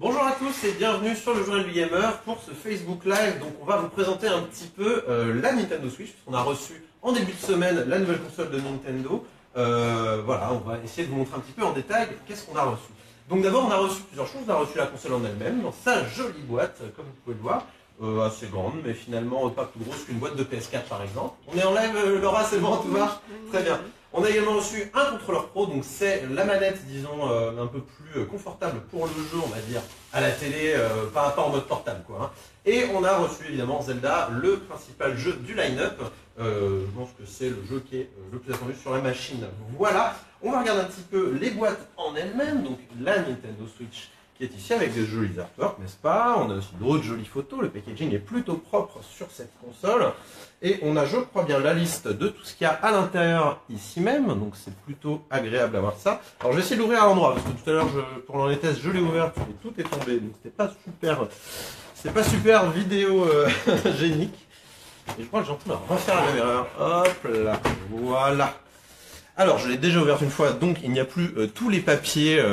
Bonjour à tous et bienvenue sur le Journal du Gamer pour ce Facebook Live. Donc on va vous présenter un petit peu la Nintendo Switch, puisqu'on a reçu en début de semaine la nouvelle console de Nintendo. Voilà, on va essayer de vous montrer un petit peu en détail qu'est-ce qu'on a reçu. Donc d'abord on a reçu plusieurs choses, on a reçu la console en elle-même, dans sa jolie boîte, comme vous pouvez le voir. Assez grande, mais finalement pas plus grosse qu'une boîte de PS4 par exemple. On est en live, Laura, c'est bon, tout marche? Très bien. On a également reçu un contrôleur pro, donc c'est la manette, disons, un peu plus confortable pour le jeu, on va dire, à la télé, pas en mode portable, quoi. Hein. Et on a reçu évidemment Zelda, le principal jeu du line-up. Je pense que c'est le jeu qui est le plus attendu sur la machine. Voilà, on va regarder un petit peu les boîtes en elles-mêmes, donc la Nintendo Switch qui est ici avec des jolis artworks, n'est-ce pas? On a aussi d'autres jolies photos, le packaging est plutôt propre sur cette console. Et on a, je crois bien, la liste de tout ce qu'il y a à l'intérieur ici même, donc c'est plutôt agréable d'avoir ça. Alors je vais essayer de l'ouvrir à l'endroit, parce que tout à l'heure, pendant les tests, je l'ai ouvert, et tout est tombé, donc c'était pas super vidéo génique. Et je crois que j'ai en train de refaire la même erreur. Hop là, voilà. Alors, je l'ai déjà ouverte une fois, donc il n'y a plus tous les papiers,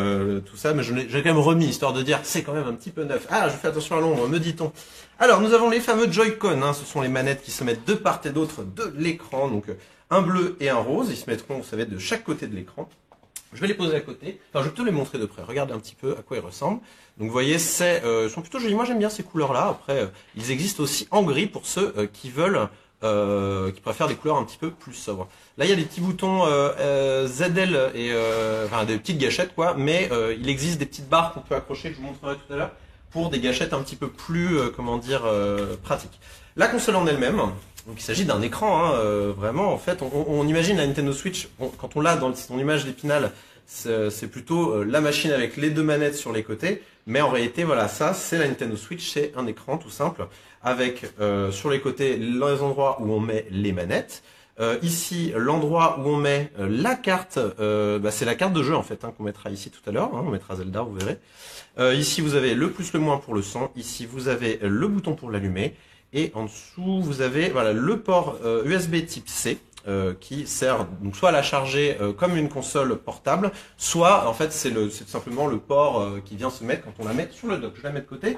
tout ça, mais j'ai quand même remis, histoire de dire c'est quand même un petit peu neuf. Ah, je fais attention à l'ombre, me dit-on. Alors, nous avons les fameux Joy-Con, hein, ce sont les manettes qui se mettent de part et d'autre de l'écran, donc un bleu et un rose, ils se mettront, vous savez, de chaque côté de l'écran. Je vais les poser à côté, enfin je vais plutôt les montrer de près, regardez un petit peu à quoi ils ressemblent. Donc vous voyez, ils sont plutôt jolis, moi j'aime bien ces couleurs-là, après ils existent aussi en gris pour ceux qui veulent... qui préfèrent des couleurs un petit peu plus sobres. Là, il y a des petits boutons ZL et enfin des petites gâchettes quoi, mais il existe des petites barres qu'on peut accrocher, que je vous montrerai tout à l'heure, pour des gâchettes un petit peu plus, comment dire, pratiques. La console en elle-même, donc il s'agit d'un écran, hein, vraiment. En fait, on imagine la Nintendo Switch, quand on l'a dans son image d'Épinal, c'est plutôt la machine avec les deux manettes sur les côtés, mais en réalité, voilà, ça, c'est la Nintendo Switch, c'est un écran tout simple, avec sur les côtés les endroits où on met les manettes. Ici, l'endroit où on met la carte, c'est la carte de jeu en fait, hein, qu'on mettra ici tout à l'heure, hein, on mettra Zelda, vous verrez. Ici, vous avez le plus, le moins pour le son. Ici, vous avez le bouton pour l'allumer. Et en dessous, vous avez voilà, le port USB type C. Qui sert donc soit à la charger comme une console portable, soit en fait c'est tout simplement le port qui vient se mettre quand on la met sur le dock. Je la mets de côté.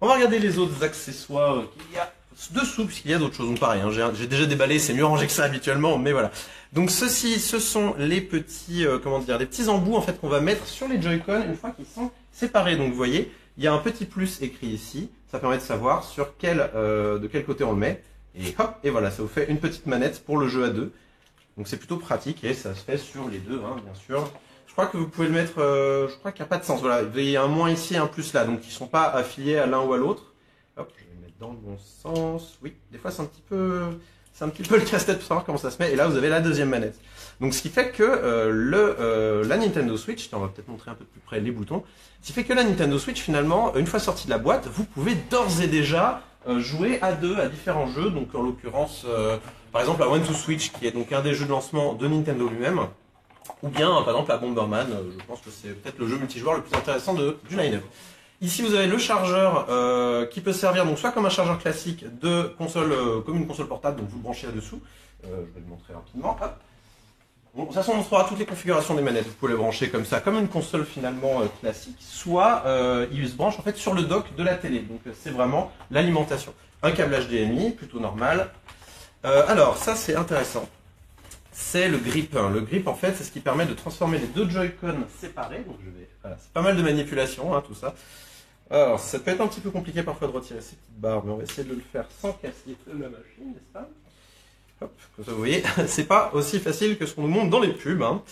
On va regarder les autres accessoires qu'il y a dessous, puisqu'il y a d'autres choses. Donc pareil, hein, j'ai déjà déballé, c'est mieux rangé que ça habituellement, mais voilà. Donc ceci, ce sont les petits, comment dire, des petits embouts en fait qu'on va mettre sur les Joy-Con une fois qu'ils sont séparés. Donc vous voyez, il y a un petit plus écrit ici. Ça permet de savoir sur de quel côté on le met. Et hop, et voilà, ça vous fait une petite manette pour le jeu à deux. Donc c'est plutôt pratique et ça se fait sur les deux, hein, bien sûr. Je crois que vous pouvez le mettre, je crois qu'il n'y a pas de sens. Voilà, il y a un moins ici et un plus là, donc ils ne sont pas affiliés à l'un ou à l'autre. Hop, je vais le mettre dans le bon sens. Oui, des fois c'est un petit peu le casse-tête pour savoir comment ça se met. Et là, vous avez la deuxième manette. Donc ce qui fait que la Nintendo Switch, on va peut-être montrer un peu plus près les boutons, ce qui fait que la Nintendo Switch, finalement, une fois sortie de la boîte, vous pouvez d'ores et déjà jouer à deux à différents jeux, donc en l'occurrence, par exemple à One to Switch, qui est donc un des jeux de lancement de Nintendo lui-même, ou bien par exemple à Bomberman, je pense que c'est peut-être le jeu multijoueur le plus intéressant du line-up. Ici vous avez le chargeur qui peut servir donc soit comme un chargeur classique de console, comme une console portable, donc vous le branchez là-dessous, je vais le montrer rapidement, hop. Bon, de toute façon, on trouvera toutes les configurations des manettes. Vous pouvez les brancher comme ça, comme une console finalement classique, soit il se branche en fait sur le dock de la télé. Donc c'est vraiment l'alimentation. Un câble HDMI, plutôt normal. Alors ça c'est intéressant. C'est le grip. Le grip en fait, c'est ce qui permet de transformer les deux Joy-Con séparés. Donc voilà, c'est pas mal de manipulation, hein, tout ça. Alors ça peut être un petit peu compliqué parfois de retirer ces petites barres, mais on va essayer de le faire sans casser la machine, n'est-ce pas? Hop, comme ça vous voyez, c'est pas aussi facile que ce qu'on nous montre dans les pubs. Hein.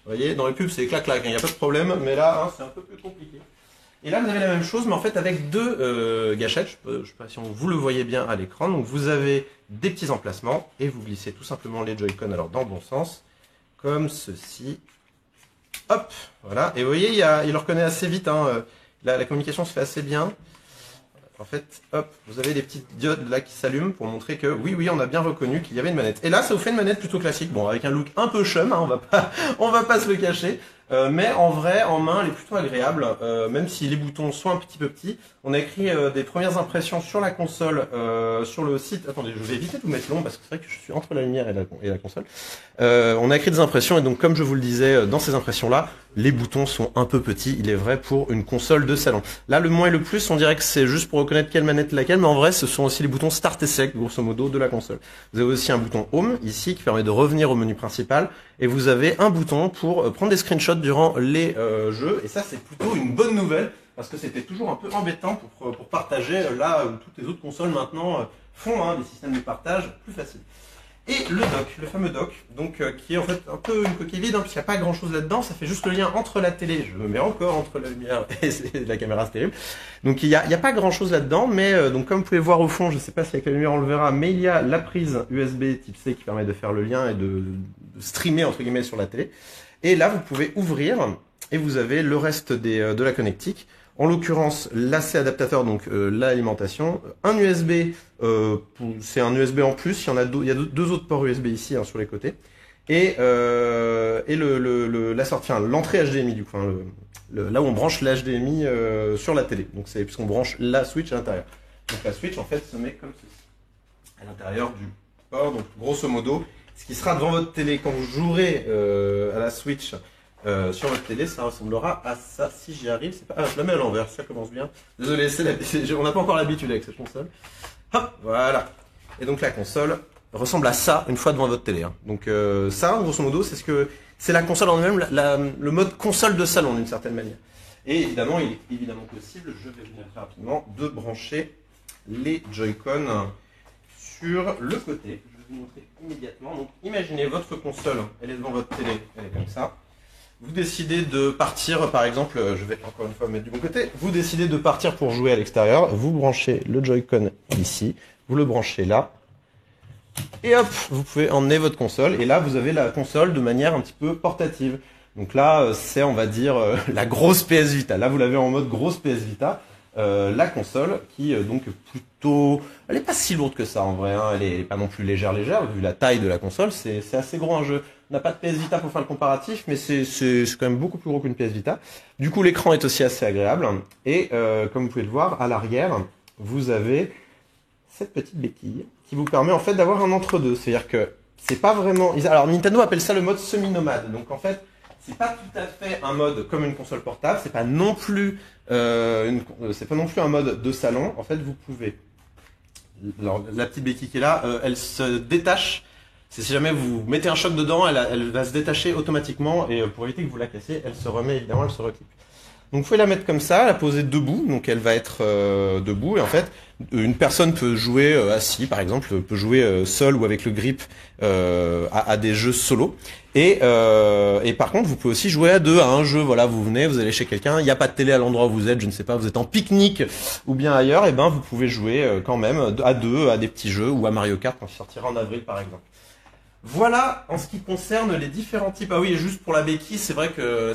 Vous voyez, dans les pubs c'est clac-clac, il n'y a pas de problème, mais là hein, c'est un peu plus compliqué. Et là vous avez la même chose, mais en fait avec deux gâchettes, je sais pas si vous le voyez bien à l'écran. Donc vous avez des petits emplacements et vous glissez tout simplement les Joy-Con alors dans le bon sens, comme ceci. Hop, voilà. Et vous voyez, il le reconnaît assez vite, hein. La communication se fait assez bien. En fait, hop, vous avez des petites diodes là qui s'allument pour montrer que oui, on a bien reconnu qu'il y avait une manette. Et là, ça vous fait une manette plutôt classique, bon, avec un look un peu chum, hein, on va pas se le cacher. Mais en vrai, en main, elle est plutôt agréable, même si les boutons sont un petit peu petits. On a écrit des premières impressions sur la console, sur le site. Attendez, je vais éviter de vous mettre long parce que c'est vrai que je suis entre la lumière et la console. On a écrit des impressions et donc, comme je vous le disais, dans ces impressions-là, les boutons sont un peu petits, il est vrai, pour une console de salon. Là, le moins et le plus, on dirait que c'est juste pour reconnaître quelle manette est laquelle, mais en vrai, ce sont aussi les boutons Start et Select, grosso modo, de la console. Vous avez aussi un bouton Home, ici, qui permet de revenir au menu principal, et vous avez un bouton pour prendre des screenshots durant les jeux, et ça, c'est plutôt une bonne nouvelle, parce que c'était toujours un peu embêtant pour partager, là où toutes les autres consoles maintenant font des systèmes de partage plus faciles. Et le dock, le fameux dock, donc qui est en fait un peu une coquille vide, puisqu'il n'y a pas grand chose là-dedans, ça fait juste le lien entre la télé, je me mets encore entre la lumière et la caméra, c'est terrible. Donc il y a pas grand chose là-dedans, mais donc comme vous pouvez voir au fond, je ne sais pas si avec la lumière on le verra, mais il y a la prise USB type C qui permet de faire le lien et de streamer entre guillemets sur la télé. Et là vous pouvez ouvrir et vous avez le reste de la connectique. En l'occurrence, l'AC adaptateur, donc l'alimentation, un USB, c'est un USB en plus, il y a deux autres ports USB ici sur les côtés, et la sortie, enfin, l'entrée HDMI du coup, là où on branche l'HDMI sur la télé, donc c'est puisqu'on branche la Switch à l'intérieur. Donc la Switch en fait se met comme ceci, à l'intérieur du port, donc grosso modo, ce qui sera devant votre télé quand vous jouerez à la Switch. Sur votre télé, ça ressemblera à ça. Si j'y arrive, c'est pas. Ah, je la mets à l'envers, ça commence bien. Désolé, on n'a pas encore l'habitude avec cette console. Hop, voilà. Et donc la console ressemble à ça une fois devant votre télé. Donc ça, grosso modo, c'est la console en elle-même, le mode console de salon d'une certaine manière. Et évidemment, il est évidemment possible, je vais venir très rapidement, de brancher les Joy-Con sur le côté. Je vais vous montrer immédiatement. Donc imaginez votre console, elle est devant votre télé, elle est comme ça. Vous décidez de partir, par exemple, je vais encore une fois mettre du bon côté, vous décidez de partir pour jouer à l'extérieur, vous branchez le Joy-Con ici, vous le branchez là, et hop, vous pouvez emmener votre console, et là vous avez la console de manière un petit peu portative. Donc là, c'est, on va dire, la grosse PS Vita. Là, vous l'avez en mode grosse PS Vita, la console, qui donc plutôt... Elle n'est pas si lourde que ça en vrai, elle est pas non plus légère, vu la taille de la console, c'est assez gros un jeu. On n'a pas de PS Vita pour faire le comparatif, mais c'est quand même beaucoup plus gros qu'une PS Vita. Du coup, l'écran est aussi assez agréable. Et comme vous pouvez le voir, à l'arrière, vous avez cette petite béquille qui vous permet en fait d'avoir un entre-deux. C'est-à-dire que c'est pas vraiment... Alors Nintendo appelle ça le mode semi-nomade. Donc en fait, c'est pas tout à fait un mode comme une console portable. C'est pas non plus un mode de salon. En fait, vous pouvez... Alors, la petite béquille qui est là, elle se détache. Si jamais vous mettez un choc dedans, elle va se détacher automatiquement et pour éviter que vous la cassiez, elle se remet évidemment, elle se reclipe. Donc vous pouvez la mettre comme ça, la poser debout, donc elle va être debout et en fait une personne peut jouer assis par exemple, peut jouer seul ou avec le grip à des jeux solo et par contre vous pouvez aussi jouer à deux à un jeu, voilà vous venez, vous allez chez quelqu'un, il n'y a pas de télé à l'endroit où vous êtes, je ne sais pas, vous êtes en pique-nique ou bien ailleurs, et ben vous pouvez jouer quand même à deux à des petits jeux ou à Mario Kart quand il sortira en avril par exemple. Voilà en ce qui concerne les différents types. Ah oui, et juste pour la béquille, c'est vrai que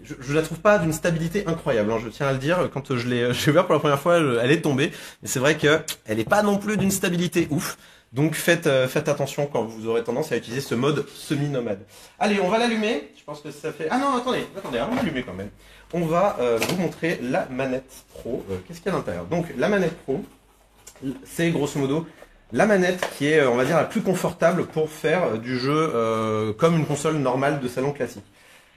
je la trouve pas d'une stabilité incroyable, je tiens à le dire. Quand je l'ai ouvert pour la première fois, elle est tombée. Mais c'est vrai que elle est pas non plus d'une stabilité ouf. Donc faites attention quand vous aurez tendance à utiliser ce mode semi-nomade. Allez, on va l'allumer. Je pense que ça fait... Ah non, attendez, on va l'allumer quand même. On va vous montrer la manette Pro. Qu'est-ce qu'il y a à l'intérieur? Donc la manette Pro, c'est grosso modo... la manette qui est, on va dire, la plus confortable pour faire du jeu comme une console normale de salon classique.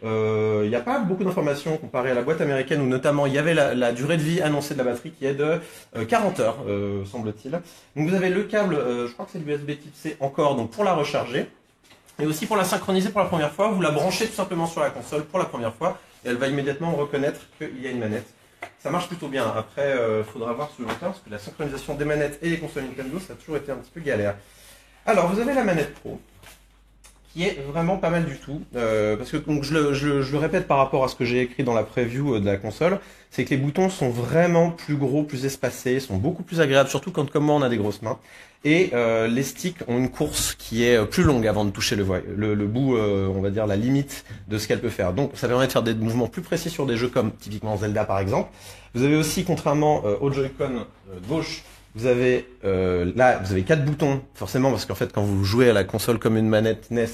Il n'y a pas beaucoup d'informations comparé à la boîte américaine où notamment il y avait la durée de vie annoncée de la batterie qui est de 40 heures, semble-t-il. Donc vous avez le câble, je crois que c'est l'USB type C encore, donc pour la recharger. Et aussi pour la synchroniser pour la première fois, vous la branchez tout simplement sur la console pour la première fois et elle va immédiatement reconnaître qu'il y a une manette. Ça marche plutôt bien. Après, faudra voir sur le long terme, parce que la synchronisation des manettes et des consoles Nintendo, ça a toujours été un petit peu galère. Alors, vous avez la manette Pro, qui est vraiment pas mal du tout. Parce que donc, je le répète par rapport à ce que j'ai écrit dans la preview de la console, c'est que les boutons sont vraiment plus gros, plus espacés, sont beaucoup plus agréables, surtout quand comme moi on a des grosses mains. Et les sticks ont une course qui est plus longue avant de toucher le bout, on va dire la limite de ce qu'elle peut faire. Donc ça permet de faire des mouvements plus précis sur des jeux comme typiquement Zelda par exemple. Vous avez aussi, contrairement au Joy-Con gauche, vous avez là vous avez 4 boutons, forcément parce qu'en fait quand vous jouez à la console comme une manette NES,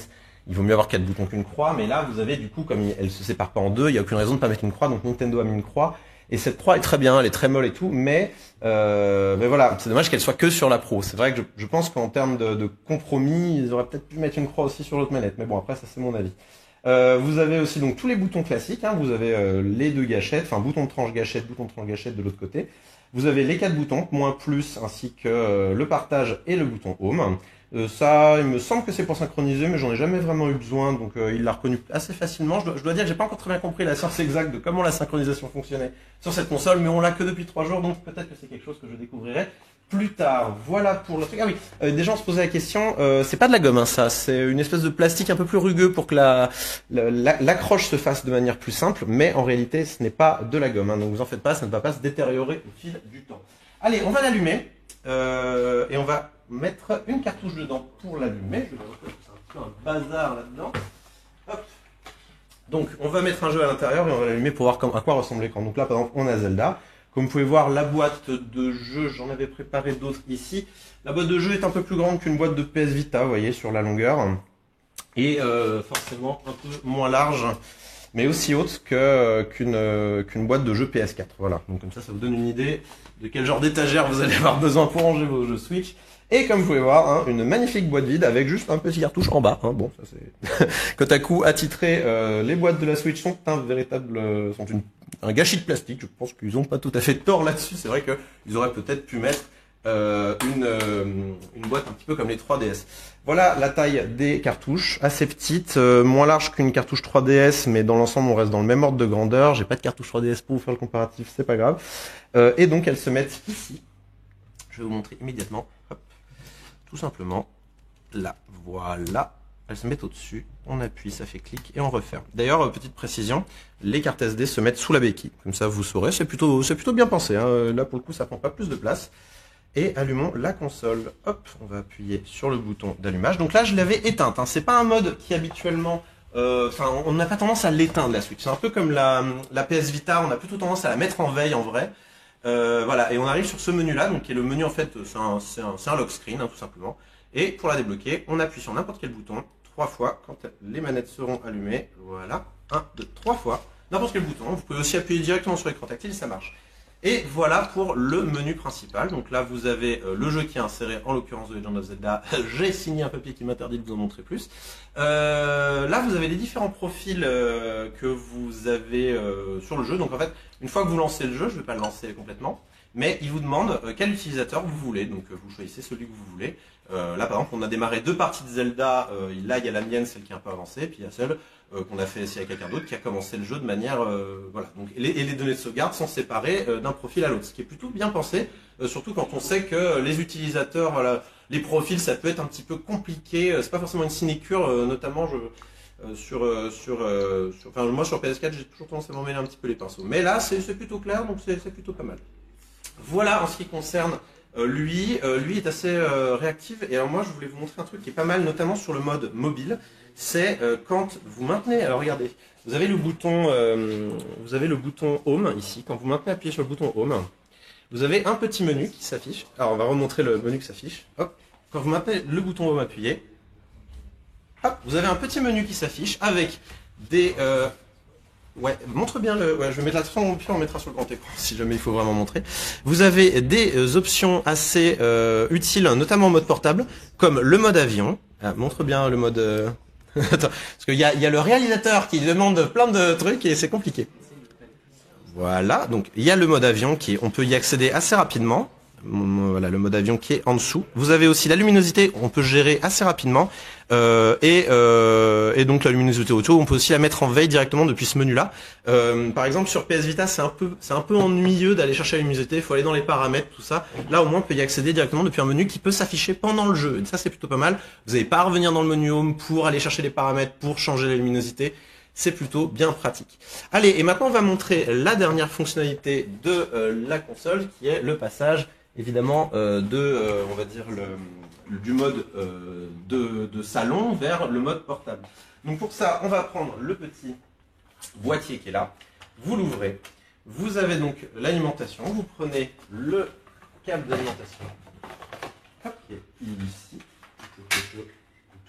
il vaut mieux avoir 4 boutons qu'une croix, mais là vous avez du coup, comme elle se sépare pas en deux, il n'y a aucune raison de pas mettre une croix, donc Nintendo a mis une croix. Et cette croix est très bien, elle est très molle et tout, mais voilà, c'est dommage qu'elle soit que sur la Pro. C'est vrai que je pense qu'en termes de compromis, ils auraient peut-être pu mettre une croix aussi sur l'autre manette, mais bon après ça c'est mon avis. Vous avez aussi donc tous les boutons classiques, hein. Vous avez les deux gâchettes, enfin bouton de tranche gâchette de l'autre côté. Vous avez les 4 boutons, moins plus, ainsi que le partage et le bouton home. Ça, il me semble que c'est pour synchroniser, mais j'en ai jamais vraiment eu besoin, donc il l'a reconnu assez facilement. Je dois dire que j'ai pas encore très bien compris la science exacte de comment la synchronisation fonctionnait sur cette console, mais on l'a que depuis 3 jours, donc peut-être que c'est quelque chose que je découvrirai plus tard. Voilà pour le truc. Ah oui, des gens se posaient la question, c'est pas de la gomme, hein, ça, c'est une espèce de plastique un peu plus rugueux pour que l'accroche se fasse de manière plus simple, mais en réalité ce n'est pas de la gomme, hein, donc vous en faites pas, ça ne va pas se détériorer au fil du temps. Allez, on va l'allumer, et on va mettre une cartouche dedans pour l'allumer. Je vais vous montrer, c'est un peu un bazar là-dedans. Hop. Donc on va mettre un jeu à l'intérieur et on va l'allumer pour voir à quoi ressemble l'écran. Donc là par exemple on a Zelda. Comme vous pouvez voir, la boîte de jeu, j'en avais préparé d'autres ici. La boîte de jeu est un peu plus grande qu'une boîte de PS Vita, vous voyez, sur la longueur. Et forcément un peu moins large, mais aussi haute qu'une boîte de jeu PS4. Voilà, donc comme ça vous donne une idée de quel genre d'étagère vous allez avoir besoin pour ranger vos jeux Switch. Et comme vous pouvez voir, hein, une magnifique boîte vide avec juste un petit cartouche en bas. Hein. Bon, ça c'est Kotaku attitré. Les boîtes de la Switch sont un gâchis de plastique. Je pense qu'ils n'ont pas tout à fait tort là-dessus. C'est vrai qu'ils auraient peut-être pu mettre une boîte un petit peu comme les 3DS. Voilà la taille des cartouches, assez petite, moins large qu'une cartouche 3DS, mais dans l'ensemble on reste dans le même ordre de grandeur. J'ai pas de cartouche 3DS pour vous faire le comparatif, c'est pas grave. Et donc elles se mettent ici. Je vais vous montrer immédiatement. Hop. Tout simplement, là, voilà, elles se mettent au-dessus, on appuie, ça fait clic et on referme. D'ailleurs, petite précision, les cartes SD se mettent sous la béquille, comme ça vous saurez, c'est plutôt bien pensé, hein. Là pour le coup ça prend pas plus de place. Et allumons la console, hop, on va appuyer sur le bouton d'allumage. Donc là je l'avais éteinte, hein. C'est pas un mode qui habituellement, on n'a pas tendance à l'éteindre la Switch, c'est un peu comme la PS Vita, on a plutôt tendance à la mettre en veille en vrai. Voilà, et on arrive sur ce menu-là, donc qui est le menu en fait, c'est un lock screen, hein, tout simplement. Et pour la débloquer, on appuie sur n'importe quel bouton 3 fois quand les manettes seront allumées. Voilà, 1, 2, 3 fois, n'importe quel bouton. Vous pouvez aussi appuyer directement sur l'écran tactile, ça marche. Et voilà pour le menu principal. Donc là, vous avez le jeu qui est inséré, en l'occurrence The Legend of Zelda. J'ai signé un papier qui m'interdit de vous en montrer plus. Là, vous avez les différents profils que vous avez sur le jeu. Donc en fait, une fois que vous lancez le jeu, je ne vais pas le lancer complètement, mais il vous demande quel utilisateur vous voulez. Donc vous choisissez celui que vous voulez. Là, par exemple, on a démarré 2 parties de Zelda. Là, il y a la mienne, celle qui est un peu avancée, puis il y a celle qu'on a fait essayer à quelqu'un d'autre qui a commencé le jeu de manière voilà. Donc les données de sauvegarde sont séparées d'un profil à l'autre, ce qui est plutôt bien pensé, surtout quand on sait que les utilisateurs, voilà, les profils, ça peut être un petit peu compliqué. C'est pas forcément une sinécure, notamment enfin moi sur PS4 j'ai toujours tendance à m'emmêler un petit peu les pinceaux. Mais là c'est plutôt clair, donc c'est plutôt pas mal. Voilà en ce qui concerne lui est assez réactif. Et alors moi je voulais vous montrer un truc qui est pas mal, notamment sur le mode mobile. C'est quand vous maintenez, alors regardez, vous avez le bouton Home ici. Quand vous maintenez appuyé sur le bouton Home, vous avez un petit menu qui s'affiche. Alors on va remontrer le menu qui s'affiche. Hop. Quand vous maintenez le bouton Home appuyé, hop, vous avez un petit menu qui s'affiche avec des ouais, montre bien le. Ouais, je vais mettre la traduction, puis on mettra sur le grand écran si jamais il faut vraiment montrer. Vous avez des options assez utiles, notamment en mode portable, comme le mode avion. Ah, montre bien le mode. Attends, parce qu'il y a le réalisateur qui demande plein de trucs et c'est compliqué. Voilà, donc il y a le mode avion on peut y accéder assez rapidement. Voilà le mode avion qui est en dessous. Vous avez aussi la luminosité, on peut gérer assez rapidement. Et donc la luminosité auto, on peut aussi la mettre en veille directement depuis ce menu-là. Par exemple sur PS Vita, c'est un peu ennuyeux d'aller chercher la luminosité. Il faut aller dans les paramètres, tout ça. Là au moins on peut y accéder directement depuis un menu qui peut s'afficher pendant le jeu. Et ça c'est plutôt pas mal. Vous n'avez pas à revenir dans le menu Home pour aller chercher les paramètres, pour changer la luminosité. C'est plutôt bien pratique. Allez, et maintenant on va montrer la dernière fonctionnalité de la console, qui est le passage évidemment on va dire du mode de salon vers le mode portable. Donc pour ça, on va prendre le petit boîtier qui est là, vous l'ouvrez, vous avez donc l'alimentation, vous prenez le câble d'alimentation, qui est ici,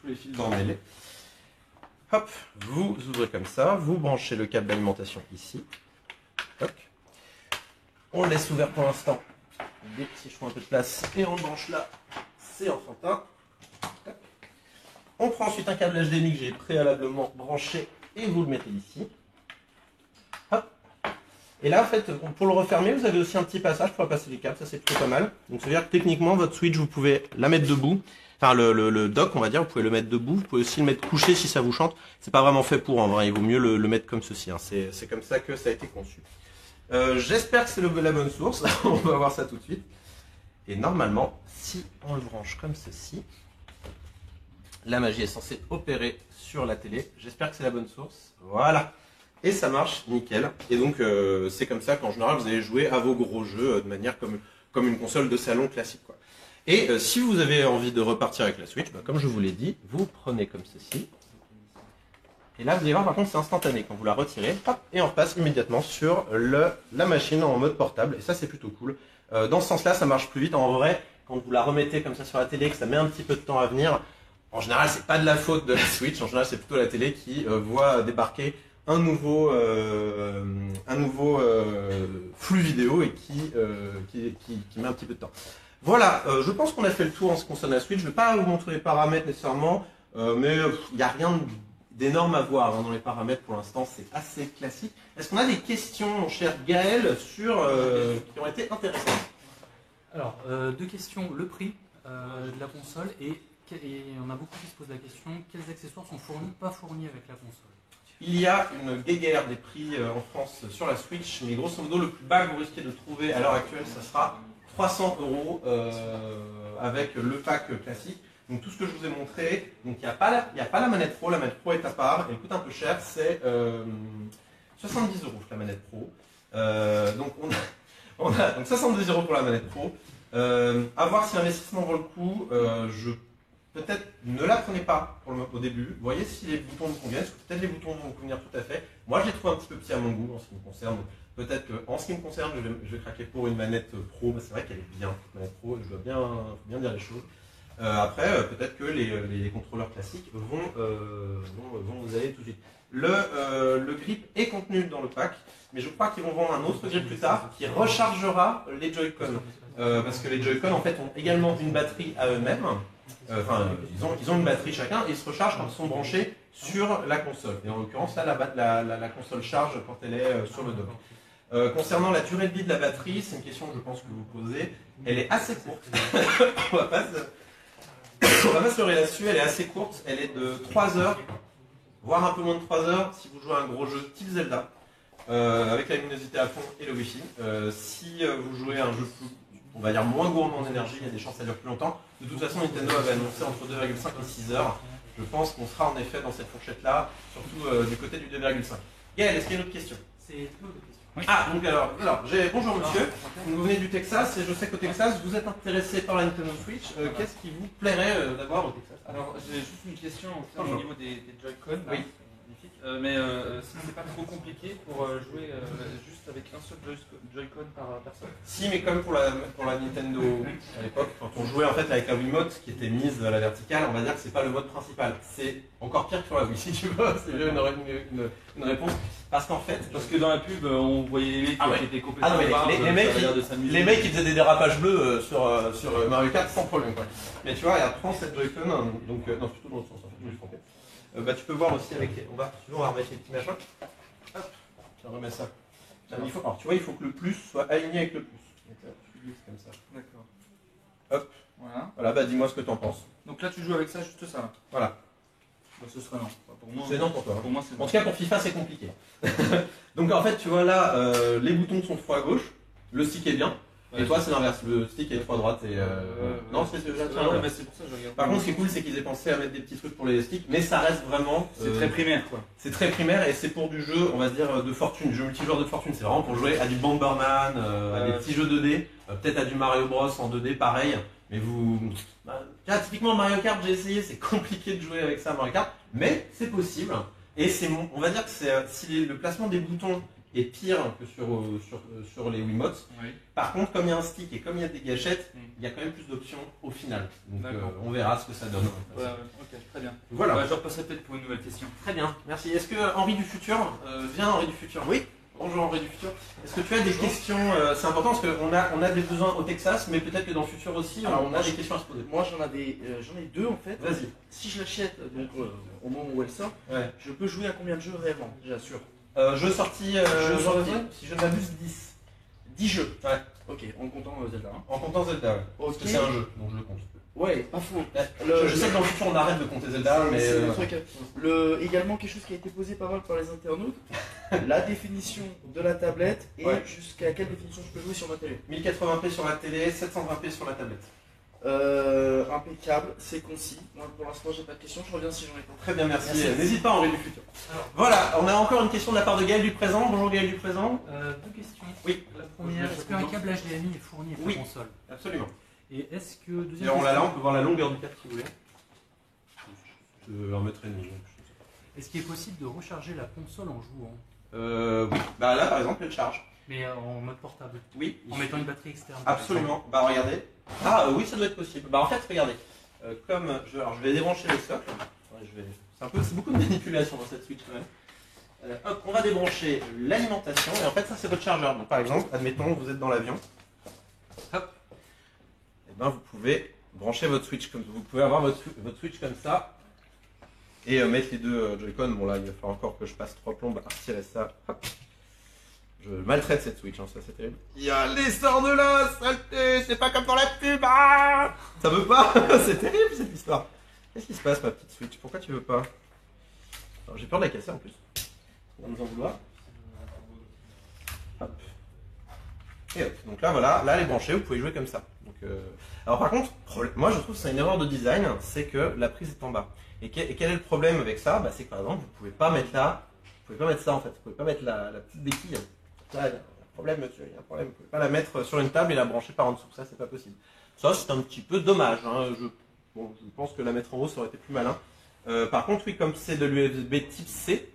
tous les fils emmêlés. Hop, vous ouvrez comme ça, vous branchez le câble d'alimentation ici. Hop. On le laisse ouvert pour l'instant. Si je prends un peu de place et on le branche là, c'est enfantin. On prend ensuite un câble HDMI que j'ai préalablement branché et vous le mettez ici. Hop. Et là, en fait, pour le refermer, vous avez aussi un petit passage pour passer les câbles, ça c'est plutôt pas mal. Donc ça veut dire que techniquement, votre switch, vous pouvez la mettre debout. Enfin, le dock, on va dire, vous pouvez le mettre debout. Vous pouvez aussi le mettre couché si ça vous chante. C'est pas vraiment fait pour en vrai, il vaut mieux le mettre comme ceci. Hein. C'est comme ça que ça a été conçu. J'espère que c'est la bonne source. On va voir ça tout de suite. Et normalement, si on le branche comme ceci, la magie est censée opérer sur la télé. J'espère que c'est la bonne source. Voilà. Et ça marche nickel. Et donc, c'est comme ça qu'en général, vous allez jouer à vos gros jeux de manière comme une console de salon classique, quoi. Et si vous avez envie de repartir avec la Switch, bah, comme je vous l'ai dit, vous prenez comme ceci. Et là, vous allez voir, par contre, c'est instantané. Quand vous la retirez, hop, et on repasse immédiatement sur la machine en mode portable. Et ça, c'est plutôt cool. Dans ce sens-là, ça marche plus vite. En vrai, quand vous la remettez comme ça sur la télé, que ça met un petit peu de temps à venir, en général, c'est pas de la faute de la Switch. En général, c'est plutôt la télé qui voit débarquer un nouveau flux vidéo et qui met un petit peu de temps. Voilà, je pense qu'on a fait le tour en ce qui concerne la Switch. Je ne vais pas vous montrer les paramètres nécessairement, mais il n'y a rien d'énorme à voir hein, dans les paramètres pour l'instant, c'est assez classique. Est-ce qu'on a des questions, mon cher Gaël, qui ont été intéressantes? Alors, deux questions. Le prix de la console et on a beaucoup qui se posent la question, quels accessoires sont fournis, pas fournis avec la console? Il y a une guéguerre des prix en France sur la Switch, mais grosso modo, le plus bas que vous risquez de trouver à l'heure actuelle, ça sera 300 € avec le pack classique. Donc tout ce que je vous ai montré, donc il n'y a pas la manette Pro, la manette Pro est à part, elle coûte un peu cher, c'est 70 € la manette Pro. Donc on a donc 70 € pour la manette Pro. À voir si l'investissement vaut le coup, peut-être ne la prenez pas au début, voyez si les boutons vous conviennent, parce que peut-être les boutons vont vous convenir tout à fait. Moi je les trouve un petit peu petits à mon goût en ce qui me concerne. Peut-être qu'en ce qui me concerne, je vais craquer pour une manette Pro, mais c'est vrai qu'elle est bien, la manette Pro, je dois bien dire les choses. Après, peut-être que les contrôleurs classiques vont vous aller tout de suite. Le grip est contenu dans le pack, mais je crois qu'ils vont vendre un autre grip plus tard qui rechargera les Joy-Con. Parce que les Joy-Con en fait ont également une batterie à eux-mêmes. Enfin, ils ont une batterie chacun et ils se rechargent quand ils sont branchés sur la console. Et en l'occurrence, là, la console charge quand elle est sur le dock. Concernant la durée de vie de la batterie, c'est une question que je pense que vous posez. Elle est assez courte. On va pas se leurrer là-dessus, elle est assez courte. Elle est de 3 heures, voire un peu moins de 3 heures si vous jouez à un gros jeu type Zelda, avec la luminosité à fond et le Wi-Fi. Si vous jouez à un jeu plus, on va dire moins gourmand en énergie, il y a des chances que ça dure plus longtemps. De toute façon, Nintendo avait annoncé entre 2,5 et 6 heures. Je pense qu'on sera en effet dans cette fourchette-là, surtout du côté du 2,5. Gaël, est-ce qu'il y a une autre question? C'est tout de questions. Oui. Ah, donc bonjour monsieur, vous venez du Texas et je sais qu'au Texas vous êtes intéressé par la Nintendo Switch. Qu'est-ce qui vous plairait d'avoir au Texas? Alors j'ai juste une question au niveau des Joy-Con. Oui. Mais si c'est pas trop compliqué pour jouer juste avec un seul Joy-Con par personne. Si, mais comme pour la Nintendo à l'époque, quand on jouait en fait avec la Wiimote qui était mise à la verticale, on va dire que c'est pas le mode principal. C'est encore pire que sur la Wii si tu veux, c'est bien une réponse. Parce qu'en fait. Parce que dans la pub, on voyait les mecs qui étaient complètement. Les mecs qui faisaient des dérapages bleus sur Mario Kart sans problème quoi. Mais tu vois, regarde, prends cette Joy-Con, donc non, plutôt dans l'autre sens en fait, je me suis trompé. Tu peux voir aussi avec les. On va remettre les petits machins. Hop, je remets ça. Alors, tu vois, il faut que le plus soit aligné avec le plus. Donc là, tu glisses comme ça. D'accord. Hop. Voilà. Voilà, bah dis-moi ce que t'en penses. Donc là, tu joues avec ça, juste ça. Voilà. Bah, ce serait non. Pour moi, C'est non pour toi. Pour moi, c'est En tout cas, pour FIFA, c'est compliqué. Donc en fait, tu vois là, les boutons sont 3 à gauche, le stick est bien. Et toi, c'est l'inverse, le stick est 3 à droite. Et non, c'est déjà très ouais, mais c'est pour ça que je regarde. Par contre, ce qui est cool, c'est qu'ils aient pensé à mettre des petits trucs pour les sticks, mais ça reste vraiment. C'est très primaire, quoi. C'est très primaire et c'est pour du jeu, on va se dire, de fortune, jeu multijoueur de fortune. C'est vraiment pour jouer à du Bomberman, à des petits jeux 2D, peut-être à du Mario Bros en 2D, pareil. Mais typiquement Mario Kart, j'ai essayé, c'est compliqué de jouer avec ça à Mario Kart, mais c'est possible. Et on va dire que si le placement des boutons est pire que sur les Wiimotes. Oui. Par contre, comme il y a un stick et comme il y a des gâchettes, il y a quand même plus d'options au final. Donc on verra ce que ça donne. Ouais, ok, très bien. Voilà. Je repasserai peut-être pour une nouvelle question. Très bien, merci. Est-ce que Henri du futur vient Henri du futur? Oui. Bonjour Henri du futur. Est-ce que tu as des questions c'est important parce qu'on a des besoins au Texas, mais peut-être que dans le futur aussi, on a des questions à se poser. Moi j'en ai deux en fait. Vas-y. Si je l'achète donc au moment où elle sort, Ouais. je peux jouer à combien de jeux réellement, j'assure? Jeu sorti, si je ne m'abuse, 10. 10 jeux. Ouais. Ok, en comptant Zelda. Hein. En comptant Zelda, ouais. Parce Ok. que c'est un jeu, donc je le compte. Ouais, pas faux. Je sais que dans le futur on arrête de compter Zelda, mais. C'est le truc. Également quelque chose qui a été posé pas mal par les internautes, la définition de la tablette et Ouais. jusqu'à quelle définition je peux jouer sur ma télé. 1080p sur la télé, 720p sur la tablette. Impeccable, c'est concis. Moi pour l'instant j'ai pas de questions, je reviens si j'en ai pas. Très bien, merci. Merci. N'hésite pas Henri du futur. Alors, Voilà, on a encore une question de la part de Gaël du présent. Bonjour Gaël du présent. deux questions. Oui. La première, est-ce qu'un câble HDMI est fourni avec Oui. la console? Absolument. Et est-ce que, deuxième D'ailleurs, on l'a là, on question, peut voir la longueur du câble si vous voulez. C'est 1,5 m. est-ce qu'il est possible de recharger la console en jouant? Oui. Bah là par exemple, elle charge. Mais en mode portable, Oui. en mettant une batterie externe. par Absolument. Bah regardez. Ah oui, ça doit être possible. Bah en fait, regardez. Alors, je vais débrancher le socle. Ouais, c'est beaucoup de manipulation dans cette Switch quand même. Hop, on va débrancher l'alimentation. Et en fait, ça c'est votre chargeur. Donc par exemple, admettons, vous êtes dans l'avion. Hop. Et ben vous pouvez brancher votre Switch comme vous pouvez avoir votre Switch comme ça. Et mettre les deux Joy-Con. Bon là, il va falloir encore que je passe 3 plombes à retirer ça. Hop. Je maltraite cette Switch, hein, ça c'est terrible. Il y a l'essor de là, saleté, c'est pas comme dans la pub, ah ça veut pas. C'est terrible cette histoire. Qu'est-ce qui se passe ma petite Switch? Pourquoi tu veux pas? Alors, j'ai peur de la casser en plus. On va nous en vouloir. Hop. Et hop. Donc là voilà, là elle est branchée, vous pouvez jouer comme ça. Donc, alors par contre, moi je trouve que c'est une erreur de design, c'est que la prise est en bas. Et quel est le problème avec ça? Bah, c'est que par exemple vous pouvez pas mettre là, vous pouvez pas mettre ça en fait, vous pouvez pas mettre la petite béquille. Là, il y a un problème, monsieur, il y a un problème. Vous ne pouvez pas la mettre sur une table et la brancher par en dessous. Ça, c'est pas possible. Ça, c'est un petit peu dommage. Hein. Je pense que la mettre en haut, ça aurait été plus malin. Par contre, oui, comme c'est de l'USB type C,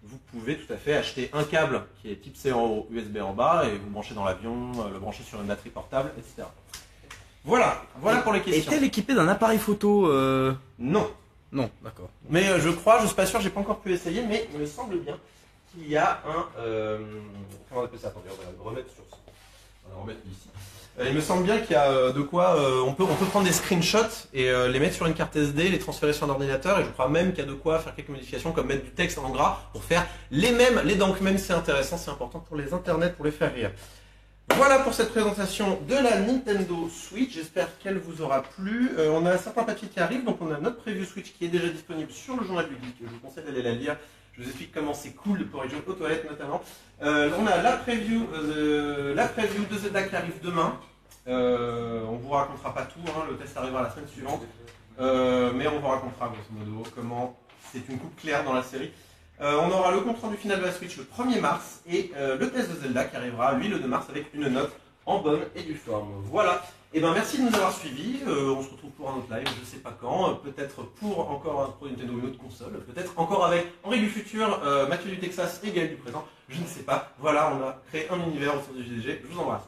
vous pouvez tout à fait acheter un câble qui est type C en haut, USB en bas, et vous branchez dans l'avion, le brancher sur une batterie portable, etc. Voilà pour les questions. Est-elle équipée d'un appareil photo Non. Non, d'accord. Mais je suis pas sûr, j'ai pas encore pu essayer, mais il me semble bien qu'il y a un... comment on appelle ça? Attendez, on va le remettre sur ça. On va le remettre ici. Il me semble bien qu'il y a de quoi... on peut prendre des screenshots et les mettre sur une carte SD, les transférer sur un ordinateur, et je crois même qu'il y a de quoi faire quelques modifications, comme mettre du texte en gras pour faire les donc même c'est intéressant, c'est important pour les internets, pour les faire rire. Voilà pour cette présentation de la Nintendo Switch, j'espère qu'elle vous aura plu. On a certains papiers qui arrivent, donc on a notre preview Switch qui est déjà disponible sur le journal du geek, je vous conseille d'aller la lire. Je vous explique comment c'est cool pour y jouer aux toilettes notamment. On a la preview de Zelda qui arrive demain. On vous racontera pas tout, hein, le test arrivera la semaine suivante. Mais on vous racontera grosso modo comment c'est une coupe claire dans la série. On aura le compte rendu final de la Switch le 1er mars et le test de Zelda qui arrivera lui le 2 mars avec une note en bonne et due forme. Voilà. Et ben merci de nous avoir suivis. On se retrouve pour un autre live, je sais pas quand. Peut-être pour encore un pro Nintendo ou une autre console. Peut-être encore avec Henri du futur, Mathieu du Texas et Gaël du présent. Je ne sais pas. Voilà, on a créé un univers au sein du GDG. Je vous embrasse.